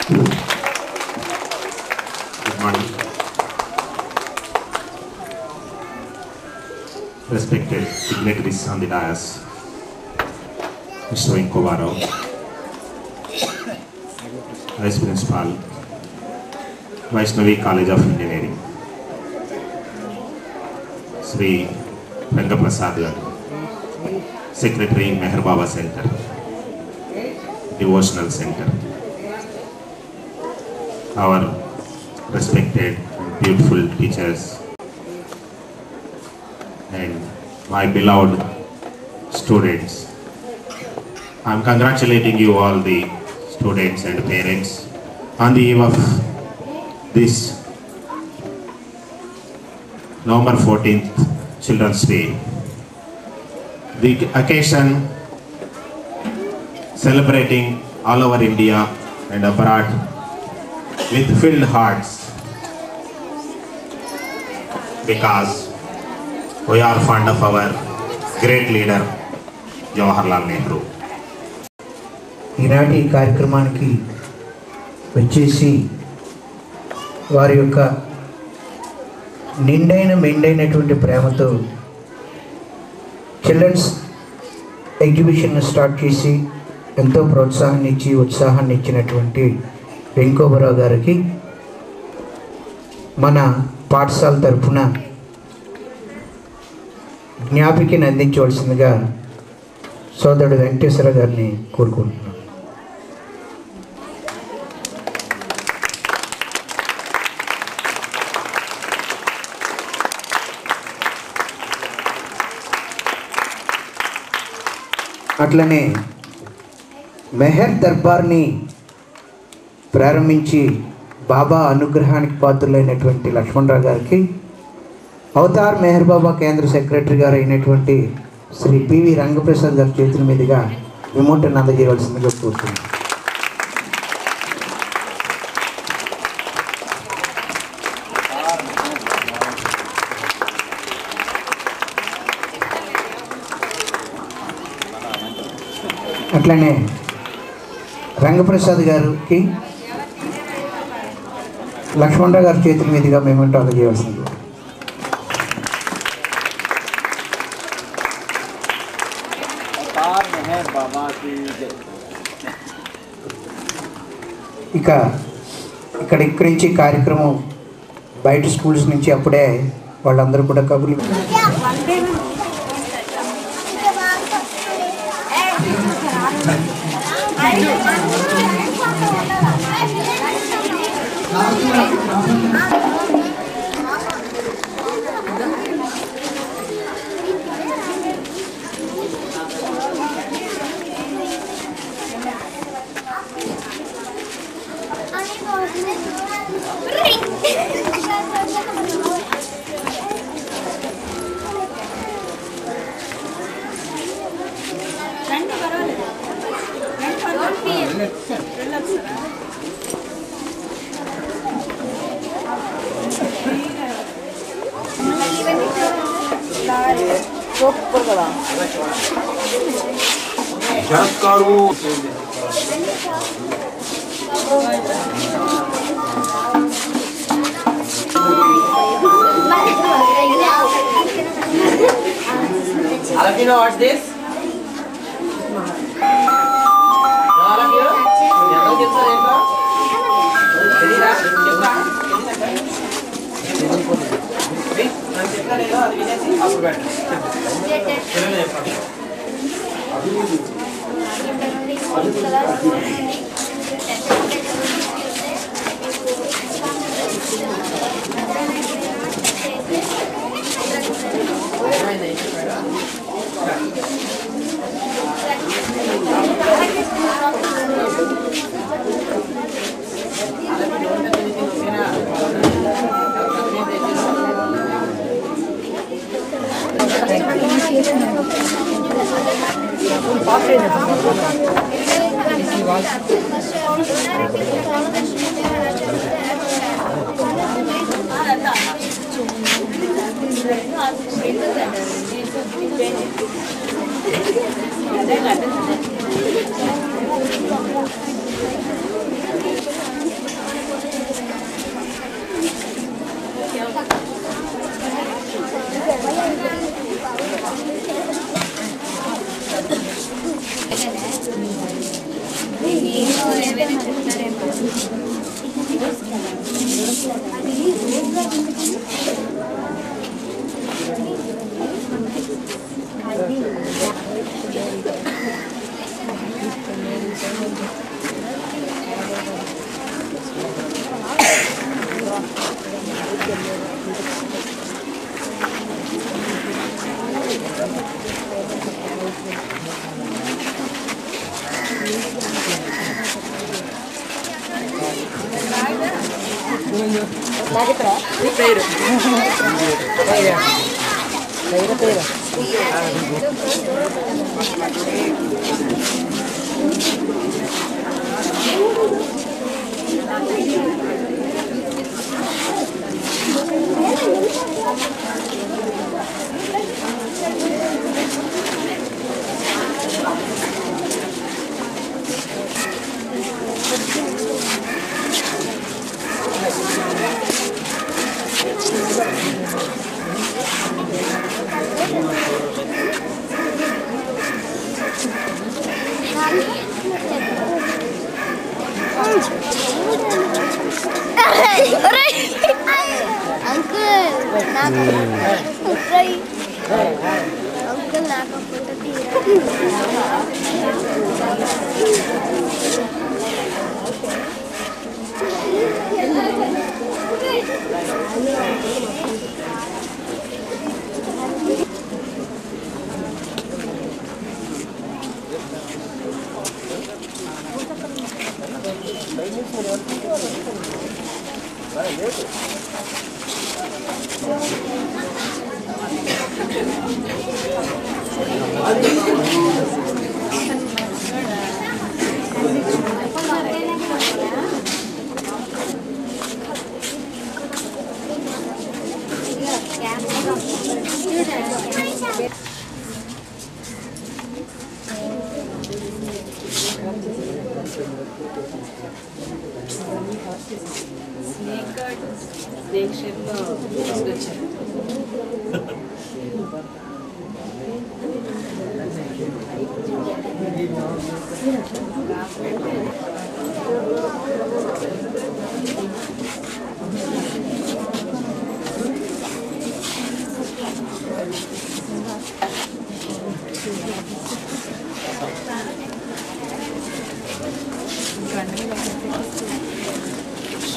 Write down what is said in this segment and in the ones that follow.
Good morning. Respected dignitaries on the dais, Mr. Venkovarao, Vice Principal, Vaishnavi College of Engineering, Sri Rangaprasad Garu, Secretary Meher Baba Center, Devotional Center, our respected and beautiful teachers, and my beloved students. I am congratulating you all, the students and parents, on the eve of this November 14th Children's Day. The occasion celebrating all over India and abroad with filled hearts, because we are fond of our great leader Jawaharlal Nehru. ఈనాటి కార్యక్రమానికి వచ్చేసి వారి యొక్క మెండైనటువంటి ప్రేమతో children's exhibition start చేసి ఎంతో ప్రోత్సాహాన్ని ఇచ్చి ఉత్సాహాన్ని ఇచ్చినటువంటి వెంకోబరావు గారికి మన పాఠశాల తరఫున జ్ఞాపికని అందించవలసిందిగా సోదరుడు వెంకటేశ్వర గారిని కోరుకుంటున్నాను. అట్లనే మెహర్ దర్బార్ని ప్రారంభించి బాబా అనుగ్రహానికి పాత్రులైనటువంటి లక్ష్మణరావు గారికి, అవతార్ మెహర్ బాబా కేంద్ర సెక్రటరీ గారు అయినటువంటి శ్రీ పివి రంగప్రసాద్ గారి చేతుల మీదుగా విమోటను అందజేయవలసిందిగా కోరుతున్నాను. అట్లనే రంగప్రసాద్ గారికి లక్ష్మణరావు గారి చేతుల మీదుగా మేమంటూ అందజేయవలసింది. ఇక్కడి నుంచి కార్యక్రమం బయట స్కూల్స్ నుంచి అప్పుడే వాళ్ళందరూ కూడా కబుర్లు All of you know what's this? All of you?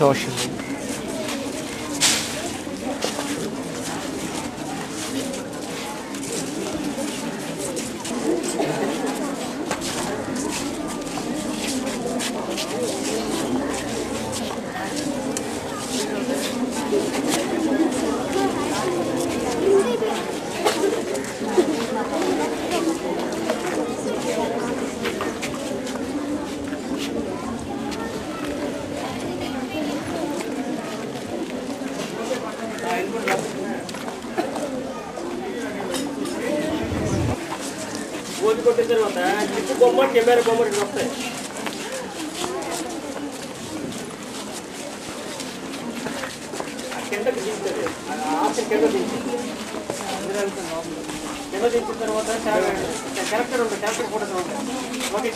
Social. Camera బొమ్మలు వస్తాయి కిందకి దించుతుంది ఆప్షన్ కింద దించుతుంది కింద దించిన తర్వాత క్యారెక్టర్ ఉంటుంది క్యారెక్టర్ ఫోటోస్ ఉంటాయి ఓకే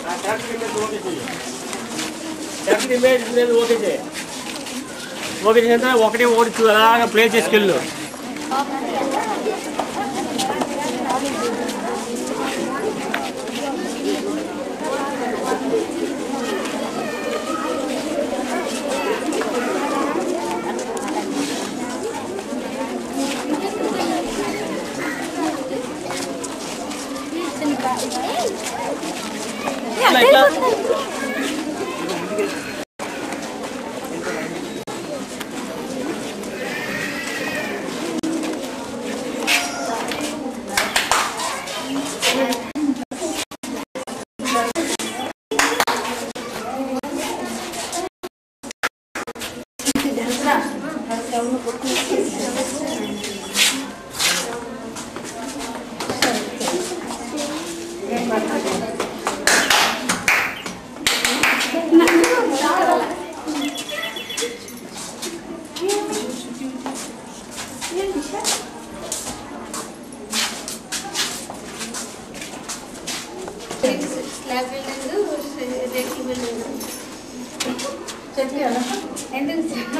ఆ క్యారెక్టర్ ఇమేజ్ ఓకే చేయాలి క్యారెక్టర్ ఇమేజ్ లేదు ఓకే చేయాలి ఓకే చేసిన ఒకటి ఓడి అలాగా ప్లే చేసుకెళ్ళు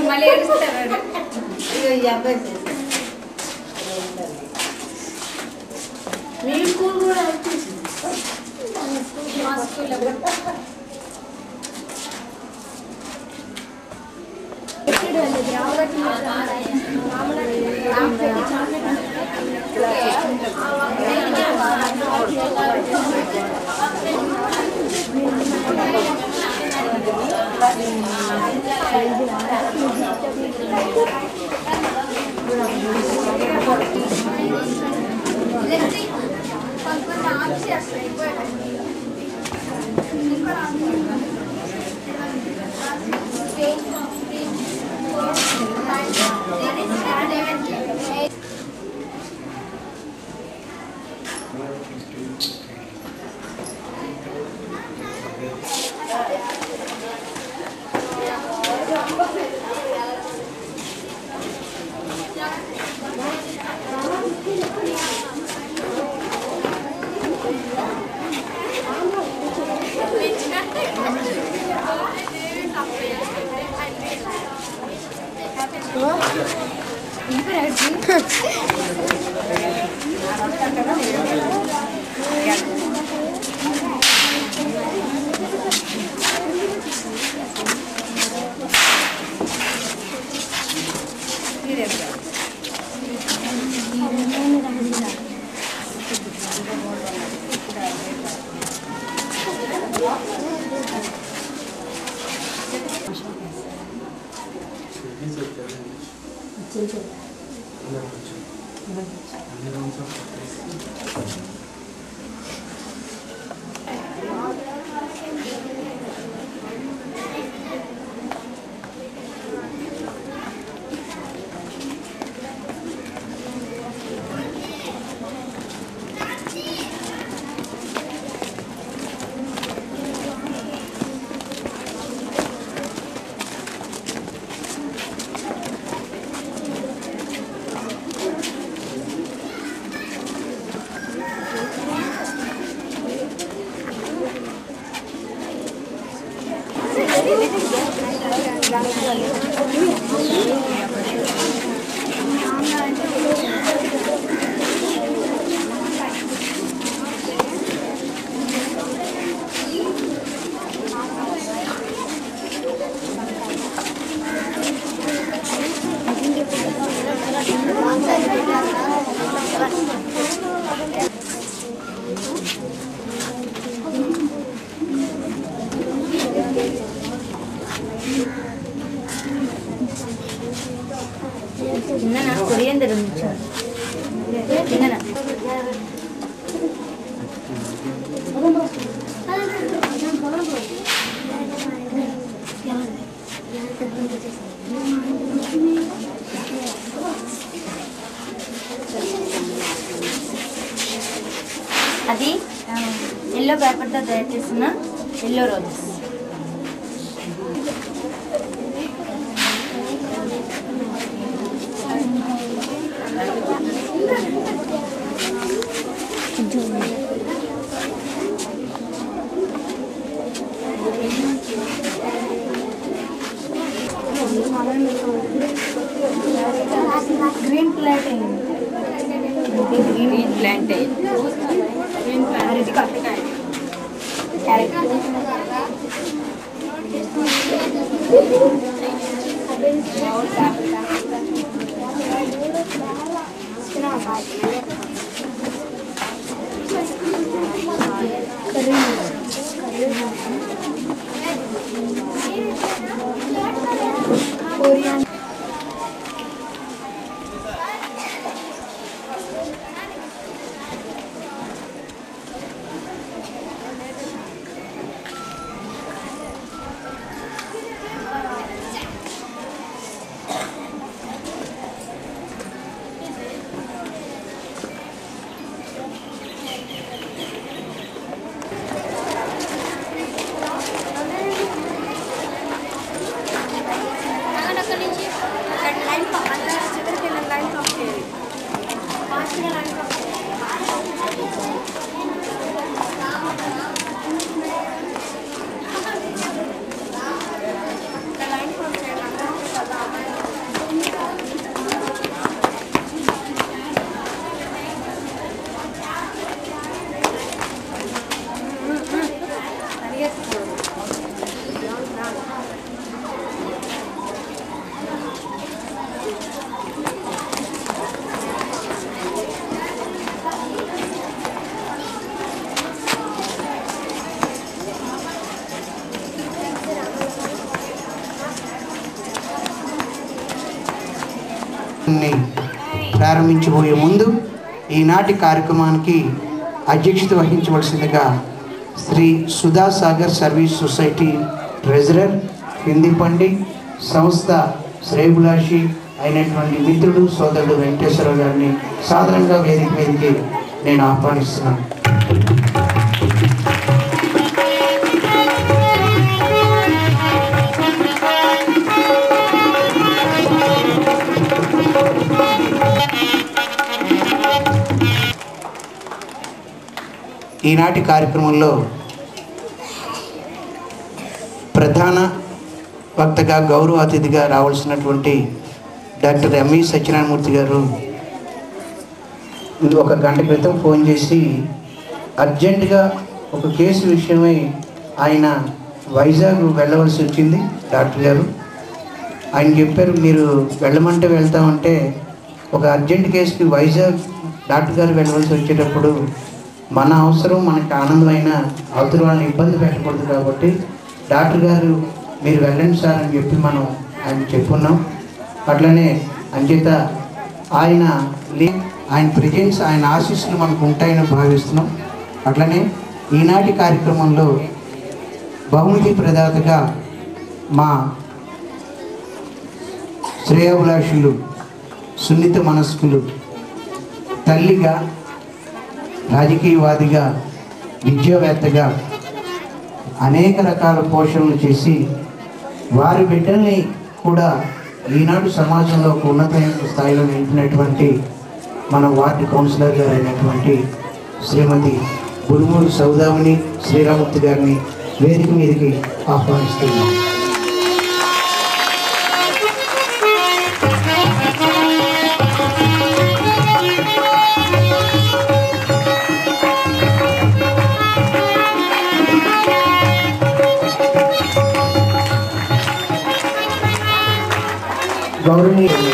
మళ్ళీ ఏడుస్తారు ఈ అబ్బాయి మీ స్కూల్ కూడా వచ్చేసింది మా స్కూల్లో చాక్లెట్ అది ఎల్లో పేపర్తో తయారు చేసిన yellow roses. Green plantain. Green plantain. అక్కడి నుంచి కార్యక్రమాన్ని ప్రారంభించబోయే ముందు ఈనాటి కార్యక్రమానికి అధ్యక్షత వహించవలసిందిగా Shri Sudha Sagar service society treasurer, Hindi pandit, సంస్థ శ్రేయభిలాషి అయినటువంటి మిత్రుడు సోదరుడు వెంకటేశ్వరరావు గారిని సాధారణంగా వేదిక మీదకి నేను ఆహ్వానిస్తున్నాను. ఈనాటి కార్యక్రమంలో ప్రధాన వక్తగా గౌరవ అతిథిగా రావాల్సినటువంటి డాక్టర్ ఎంవి సత్యనారాయణమూర్తి గారు 1 గంట క్రితం ఫోన్ చేసి అర్జెంటుగా ఒక కేసు విషయమై ఆయన వైజాగ్ వెళ్ళవలసి వచ్చింది. డాక్టర్ గారు ఆయన చెప్పారు, మీరు వెళ్ళమంటే వెళ్తామంటే ఒక అర్జెంట్ కేసుకి వైజాగ్ డాక్టర్ గారు వెళ్ళవలసి వచ్చేటప్పుడు మన అవసరం మనకు ఆనందమైన అవతల వాళ్ళని ఇబ్బంది పెట్టకూడదు కాబట్టి డాక్టర్ గారు మీరు వెళ్ళండి సార్ అని చెప్పి మనం ఆయన చెప్పున్నాం. అట్లనే అంచేత ఆయన ప్రెజెన్స్, ఆయన ఆశీస్సులు మనకు ఉంటాయని భావిస్తున్నాం. అట్లనే ఈనాటి కార్యక్రమంలో బహుమతి ప్రదాతగా మా శ్రేయోభిలాషులు, సున్నిత మనస్కులు, తల్లిగా, రాజకీయవాదిగా, విద్యావేత్తగా అనేక రకాల పోషణలు చేసి వారి బిడ్డల్ని కూడా ఈనాడు సమాజంలో ఒక ఉన్నతమైన స్థాయిలో నిలిపినటువంటి మన వార్డు కౌన్సిలర్ గారు అయినటువంటి శ్రీమతి బుడుమూరు సౌదామిని శ్రీరామూర్తి గారిని వేదిక మీదకి ఆహ్వానిస్తున్నాం. గౌరవనీయులు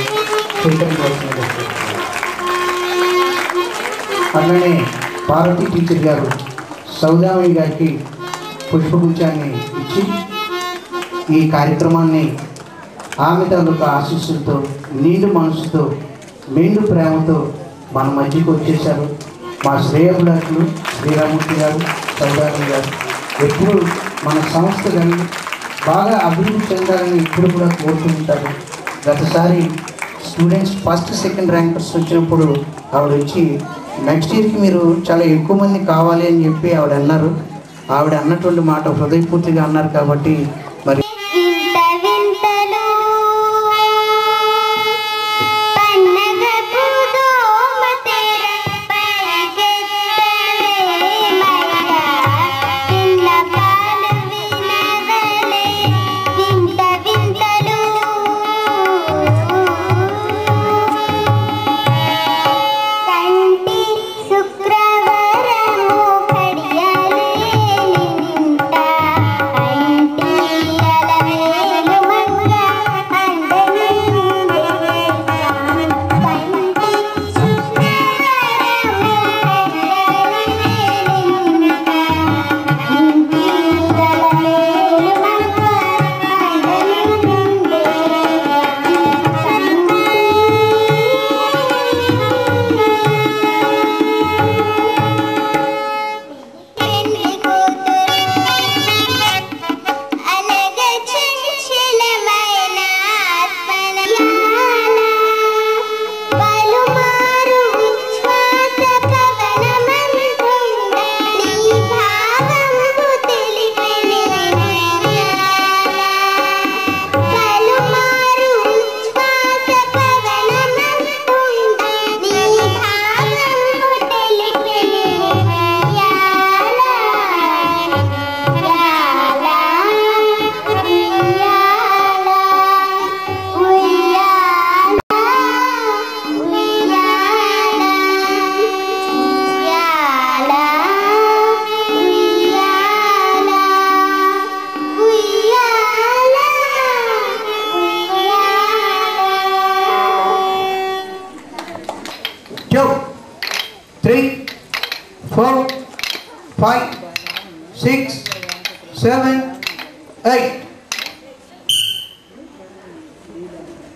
అలానే పార్వతీ టీచర్ గారు సౌదామిని గారికి పుష్పగుచ్చాన్ని ఇచ్చి ఈ కార్యక్రమాన్ని ఆమె తాలూకా ఆశీస్సులతో, నిండు మనసుతో, మెండు ప్రేమతో మన మధ్యకు వచ్చేశారు. మా శ్రేయోభిలాషులు శ్రీరామూర్తి గారు, సౌదామిని గారు ఎప్పుడు మన సంస్థ కానీ బాగా అభివృద్ధి చెందాలని ఇప్పుడు కూడా కోరుకుంటారు. గతసారి స్టూడెంట్స్ ఫస్ట్ సెకండ్ ర్యాంకర్స్ వచ్చినప్పుడు ఆవిడ వచ్చి నెక్స్ట్ ఇయర్కి మీరు చాలా ఎక్కువ మంది కావాలి అని చెప్పి ఆవిడ అన్నారు. ఆవిడ అన్నటువంటి మాట హృదయపూర్తిగా అన్నారు కాబట్టి మరి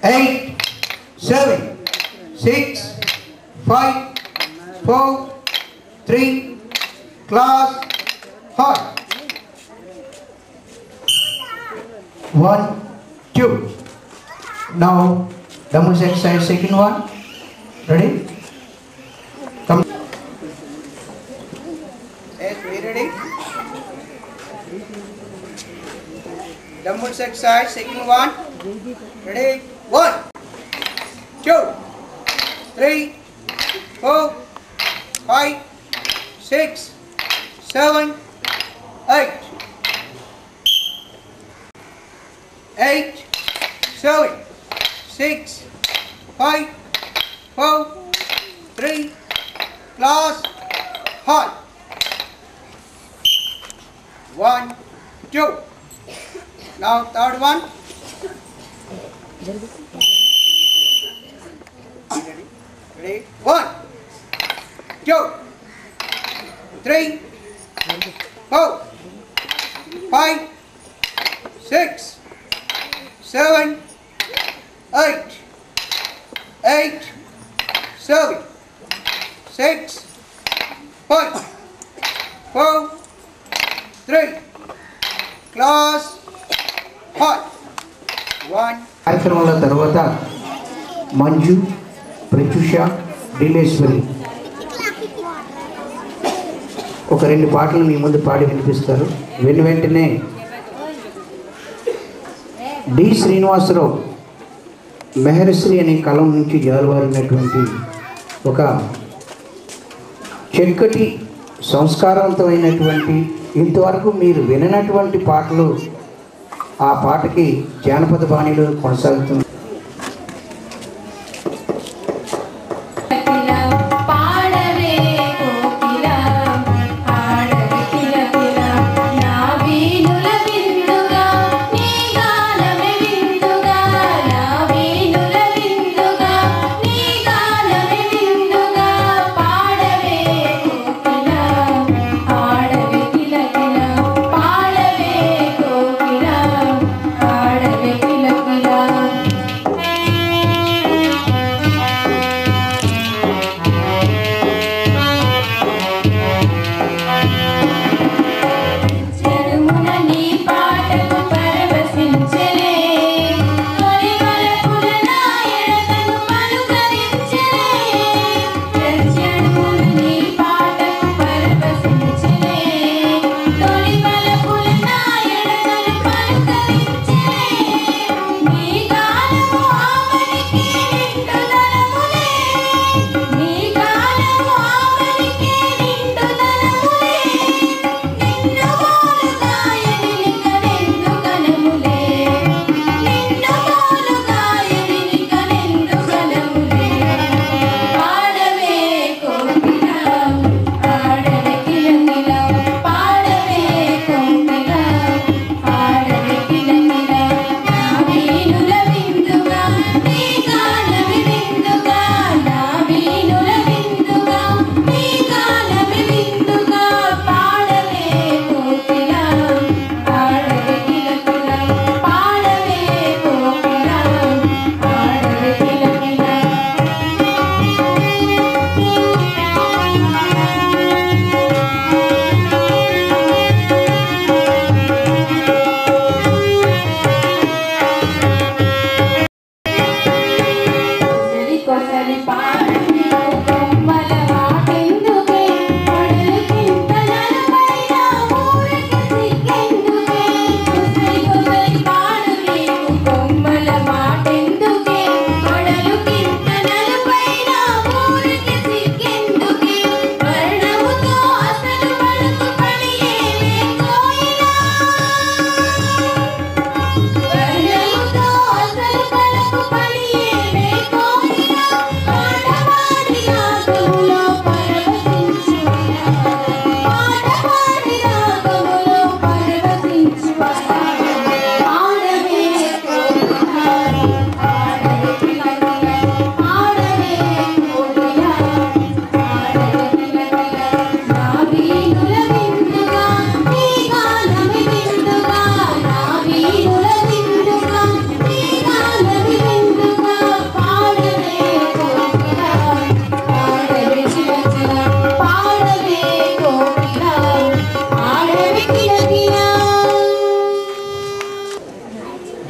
Eight, seven. 6, 5, 4, 3, class, halt. 1, 2. Now, dumbbells exercise, second one. Ready? Come. Yes, we ready? Dumbbells exercise, second one. Ready? 1, 2, 3, 4, 5, 6, 7, 8. 8, 7, 6, 5, 4, 3, class, halt. 1, 2. Now third one. Ready? 1, 2, 3, 4, 5, 6, 7, 8, 8, 7, 6, 5, 4, 3, class, halt. 1. కార్యక్రమాల తర్వాత మంజు, ప్రత్యూష, డీలేశ్వరి ఒక 2 పాటలు మీ ముందు పాడి వినిపిస్తారు. వెంటనే డి శ్రీనివాసరావు మెహర్శ్రీ అనే కలం నుంచి జాలువారినటువంటి ఒక చక్కటి సంస్కారవంతమైనటువంటి ఇంతవరకు మీరు విననటువంటి పాటలు ఆ పాటకి జానపద బాణీలు కొనసాగుతుంది.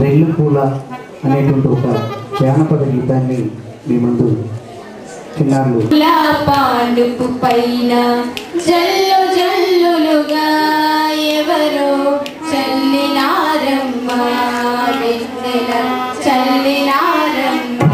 రెల్లు పూల అనేటువంటి ఒక జానపద గీతాన్ని మీ ముందు చిన్నారులు. పాడుపు పైన జల్లు జల్లులుగా ఎవరో చల్లినారమ్మ వెన్నెల చల్లినారమ్మ.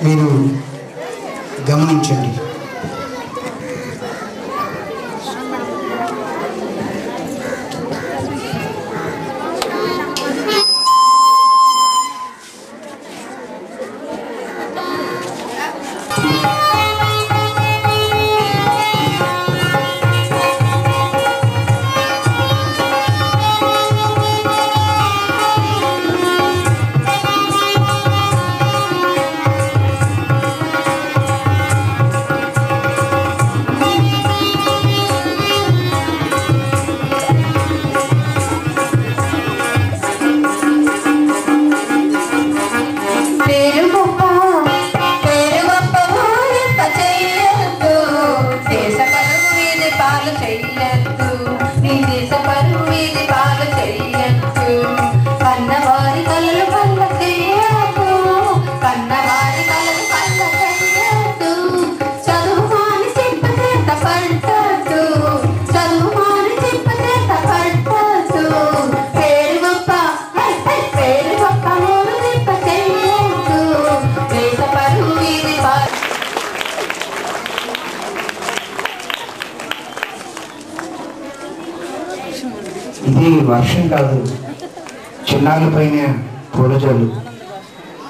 మీరు గమనించండి. వర్షం కాదు, చిన్నాళ్ళ పైన పూలజల్లు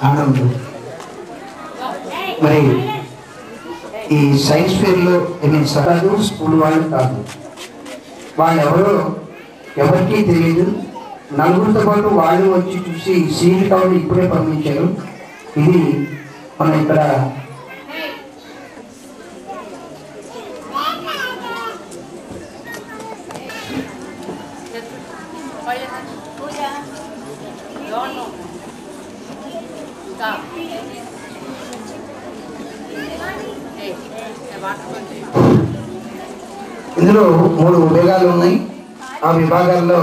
ఆనందం. మరి ఈ సైన్స్ ఫేర్లో కాదు, స్కూల్ వాళ్ళు కాదు, వాళ్ళు ఎవరికీ తెలియదు. నలుగురితో పాటు వాళ్ళు వచ్చి చూసి సీల్ కావాలి ఇప్పుడే పంపించారు. ఇది మనం ఇక్కడ ఇందులో 3 విభాగాలు ఉన్నాయి. ఆ విభాగాల్లో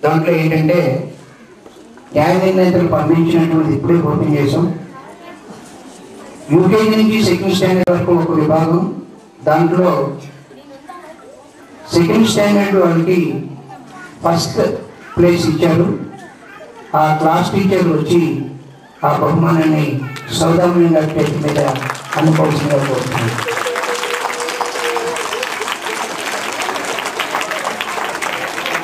దాంట్లో ఏంటంటే న్యాయ నిర్ణేతలు పంపించినటువంటి ఇప్పుడే ఓపెన్ చేసాం. యూకేజీ నుంచి సెకండ్ స్టాండర్డ్ వరకు ఒక విభాగం. దాంట్లో సెకండ్ స్టాండర్డ్ వాళ్ళకి ఫస్ట్ ప్లేస్ ఇచ్చారు. ఆ క్లాస్ టీచర్లు వచ్చి ఆ బహుమానాన్ని సౌదామణి గారి చేతి మీద అనుకోవాల్సిందిగా కోరుతున్నారు.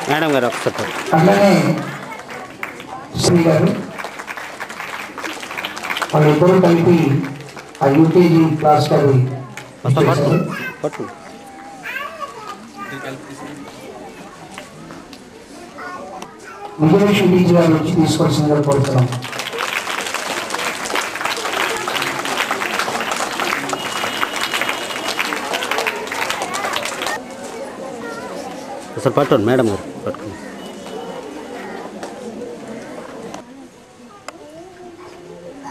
మేడం గారు ఒకసారి అట్లానే శ్రీ గారు వాళ్ళిద్దరూ కలిపి ఆ యూకేజీ క్లాస్ గారు విజయలక్ష్మి టీచర్ గారు వచ్చి తీసుకోవాల్సిందిగా కోరుతున్నాం. సార్ పట్టుకోండి మేడం గారు పట్టుకోండి.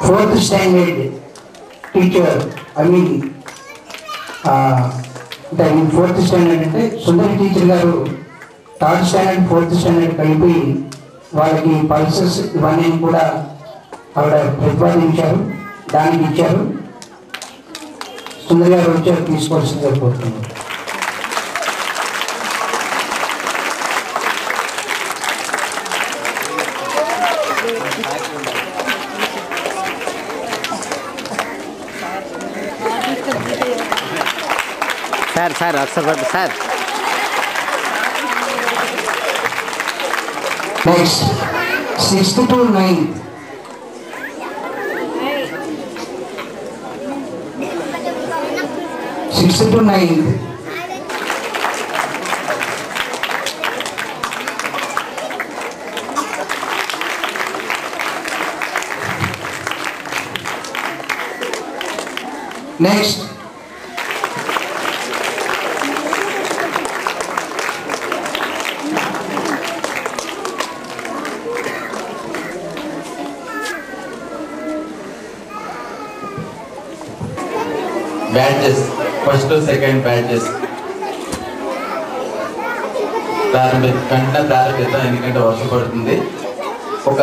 Fourth standard teacher fourth standard అంటే సుందరి టీచర్ గారు థర్డ్ స్టాండర్డ్ ఫోర్త్ స్టాండర్డ్ కలిపి వాళ్ళకి పల్సెస్ ఇవన్నీ కూడా ఆవిడ ప్రతిపాదించారు, దానికి ఇచ్చారు. సుందరి గారు వచ్చారు, తీసుకోవాల్సిందిగా కోరుతున్నారు. సార్ ఒకసారి పట్టు sir. Next 6th to 9th next batches first second batches వెంటనే ప్రారంభిద్దాం. ఎందుకంటే వర్షం పడుతుంది. ఒక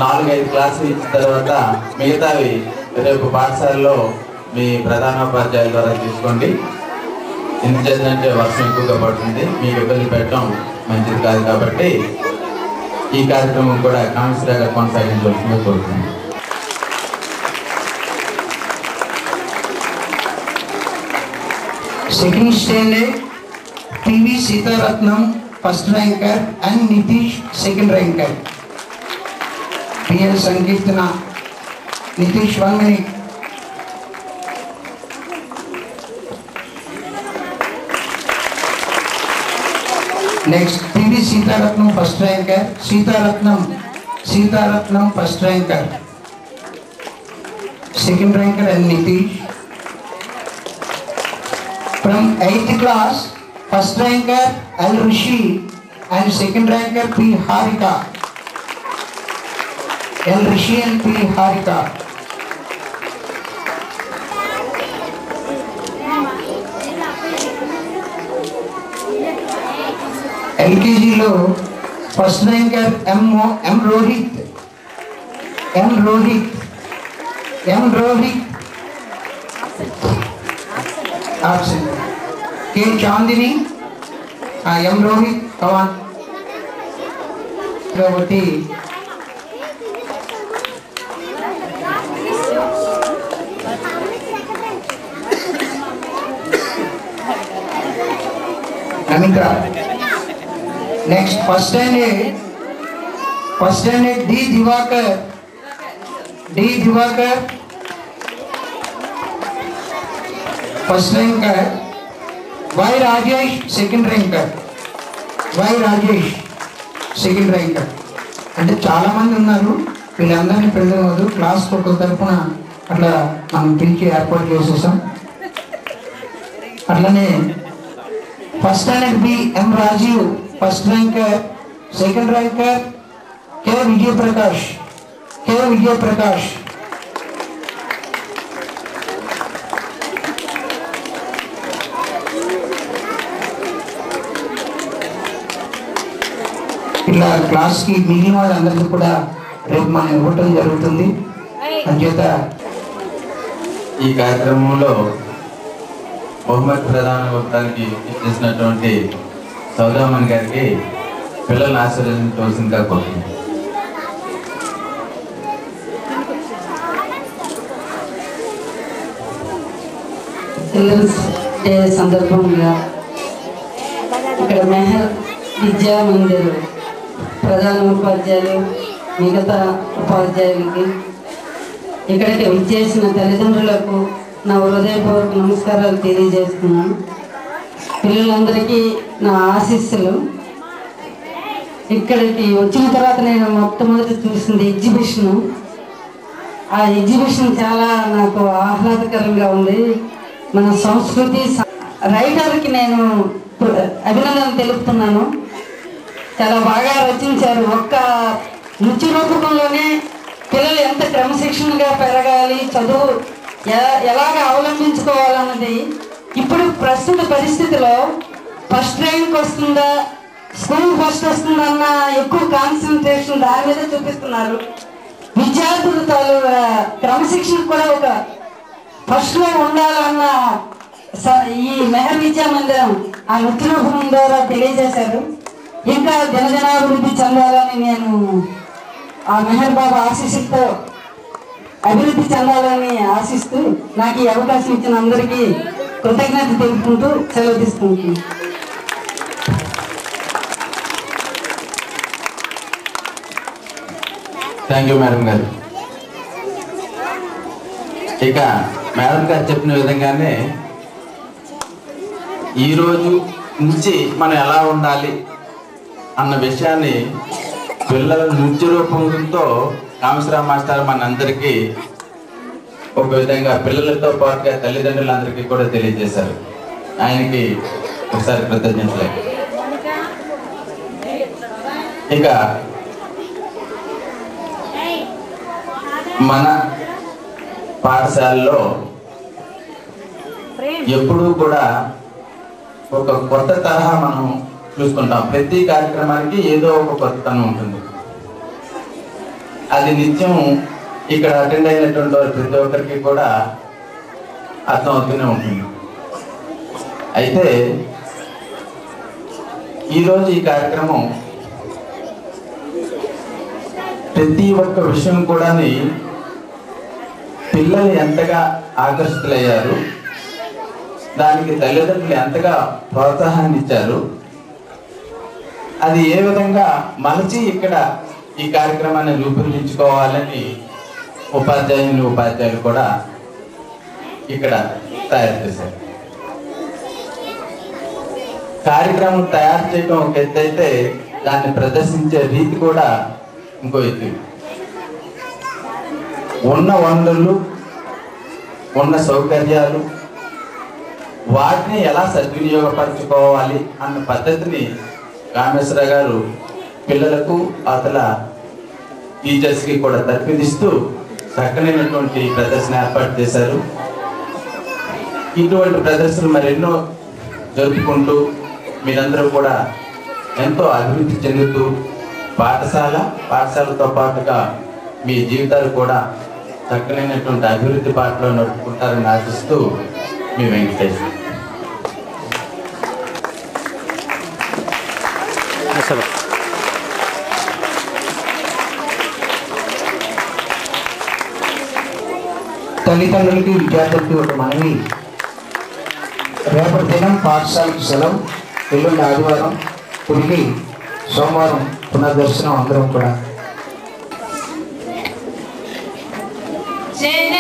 4-5 క్లాసులు ఇచ్చిన తర్వాత మిగతావి రేపు పాఠశాలలో మీ ప్రధానోపాధ్యాయుల ద్వారా తీసుకోండి. ఎందుచేతంటే వర్షం ఎక్కువగా పడుతుంది, మీకు ఇబ్బంది పెట్టడం మంచిది కాదు. కాబట్టి ఈ కార్యక్రమం కూడా కాన్సర్గా కొనసాగించవలసిందిగా కోరుతున్నాను. Second standard TV Sitaratnam first ranker and Nitish second ranker. PL Sankirtana Nitish 1 minute. Next TV Sitaratnam first ranker, Sitaratnam first ranker, second ranker and Nitish. From 8th class, first ranker L. Rishi and second ranker P. Harika. L. Rishi and P. Harika. LKG lo first ranker M. Rohit. Absent. K. Chandini, M. Rohit, come on. Gravati. Namita. Next first standard D Divakar first ranker. Y Rajesh second ranker. అంటే చాలా మంది ఉన్నారు, వీళ్ళందరినీ పిల్లలు class ఒక్క తరఫున అట్లా మనం పిలిచి ఏర్పాటు చేసేసాం. అట్లనే first standard B M Rajiv first ranker. Second ranker K Vijayaprakash. ఇలా క్లాస్కి మిగిలిన వాళ్ళందరికీ కూడా రేపు మనం ఇవ్వటం జరుగుతుంది. అంచేత ఈ కార్యక్రమంలో బహుమతి ప్రదానానికి చేసినటువంటి సౌదామణి గారికి పిల్లలను ఆశీర్వదించవలసిందిగా కోరుతున్నాను. చిల్డ్రన్స్ డే సందర్భంగా ఇక్కడ మెహర్ విద్యా మందిర్ ప్రధాన ఉపాధ్యాయులు, మిగతా ఉపాధ్యాయులకి, ఇక్కడికి విచ్చేసిన తల్లిదండ్రులకు నా హృదయపూర్వక నమస్కారాలు తెలియజేస్తున్నాను. పిల్లలందరికీ నా ఆశీస్సులు. ఇక్కడికి వచ్చిన తర్వాత నేను మొట్టమొదటి చూసింది ఎగ్జిబిషను. ఆ ఎగ్జిబిషన్ చాలా నాకు ఆహ్లాదకరంగా ఉంది. మన సంస్కృతి రైటర్కి నేను అభినందనలు తెలుపుతున్నాను. చాలా బాగా రచించారు. ఒక్క నృత్య రూపకంలోనే పిల్లలు ఎంత క్రమశిక్షణగా పెరగాలి, చదువు ఎలాగ అవలంబించుకోవాలన్నది ఇప్పుడు ప్రస్తుత పరిస్థితిలో ఫస్ట్ ర్యాంక్ వస్తుందా, స్కూల్ ఫస్ట్ వస్తుందన్న ఎక్కువ కాన్సన్ట్రేషన్ దాని మీద చూపిస్తున్నారు. విద్యార్థులు క్రమశిక్షణ కూడా ఒక ఫస్ట్లో ఉండాలన్న ఈ మెహర్ విద్యా మందిరం ఆ నృత్య రూపకం ద్వారా తెలియజేశారు. ఇంకా దినదినాభివృద్ధి చెందాలని నేను ఆ మెహర్ బాబా ఆశీస్సులతో అభివృద్ధి చెందాలని ఆశిస్తూ నాకు ఈ అవకాశం ఇచ్చిన అందరికీ కృతజ్ఞత తెలుపుకుంటూ సెలవు తీసుకుంటున్నాను. థ్యాంక్ యూ మేడం గారు. ఇక మేడం గారు చెప్పిన విధంగానే ఈరోజు నుంచి మనం ఎలా ఉండాలి అన్న విషయాన్ని పిల్లల నృత్య రూపంతో కామేశ్వరరావు మాస్టర్ మనందరికీ ఒక విధంగా పిల్లలతో పాటుగా తల్లిదండ్రులందరికీ కూడా తెలియజేశారు. ఆయనకి ఒకసారి కృతజ్ఞతలు. ఇక మన పాఠశాలలో ఎప్పుడూ కూడా ఒక కొత్త తరహా మనం చూసుకుంటాం. ప్రతి కార్యక్రమానికి ఏదో ఒక కొత్తతనం ఉంటుంది. అది నిత్యం ఇక్కడ అటెండ్ అయినటువంటి ప్రతి ఒక్కరికి కూడా అర్థమవుతూనే ఉంటుంది. అయితే ఈరోజు ఈ కార్యక్రమం ప్రతి ఒక్క విషయం కూడా పిల్లలు ఎంతగా ఆకర్షితులయ్యారు, దానికి తల్లిదండ్రులు ఎంతగా ప్రోత్సాహాన్ని ఇచ్చారు, అది ఏ విధంగా మలచి ఇక్కడ ఈ కార్యక్రమాన్ని రూపొందించుకోవాలని ఉపాధ్యాయులు కూడా ఇక్కడ తయారు చేశారు. కార్యక్రమం తయారు చేయడం ఒక ఎత్తు అయితే దాన్ని ప్రదర్శించే రీతి కూడా ఇంకో ఎత్తు. ఉన్న వనరులు, ఉన్న సౌకర్యాలు, వాటిని ఎలా సద్వినియోగపరచుకోవాలి అన్న పద్ధతిని కామేశ్వరరావు గారు పిల్లలకు అతల టీచర్స్కి కూడా తర్పిదిస్తూ చక్కనైనటువంటి ప్రదర్శన ఏర్పాటు చేశారు. ఇటువంటి ప్రదర్శనలు మరెన్నో జరుపుకుంటూ మీరందరూ కూడా ఎంతో అభివృద్ధి చెందుతూ పాఠశాలతో పాటుగా మీ జీవితాలు కూడా చక్కనైనటువంటి అభివృద్ధి బాటలో నడుపుకుంటారని ఆశిస్తూ మీ వెంకటేష్. తల్లిదండ్రులకి విద్యార్థులకి ఒక మనవి. రేపటి దినం పాఠశాలకు సెలవు, ఎల్లుండి ఆదివారం తిరిగి సోమవారం పునర్దర్శనం అందరం కూడా. జన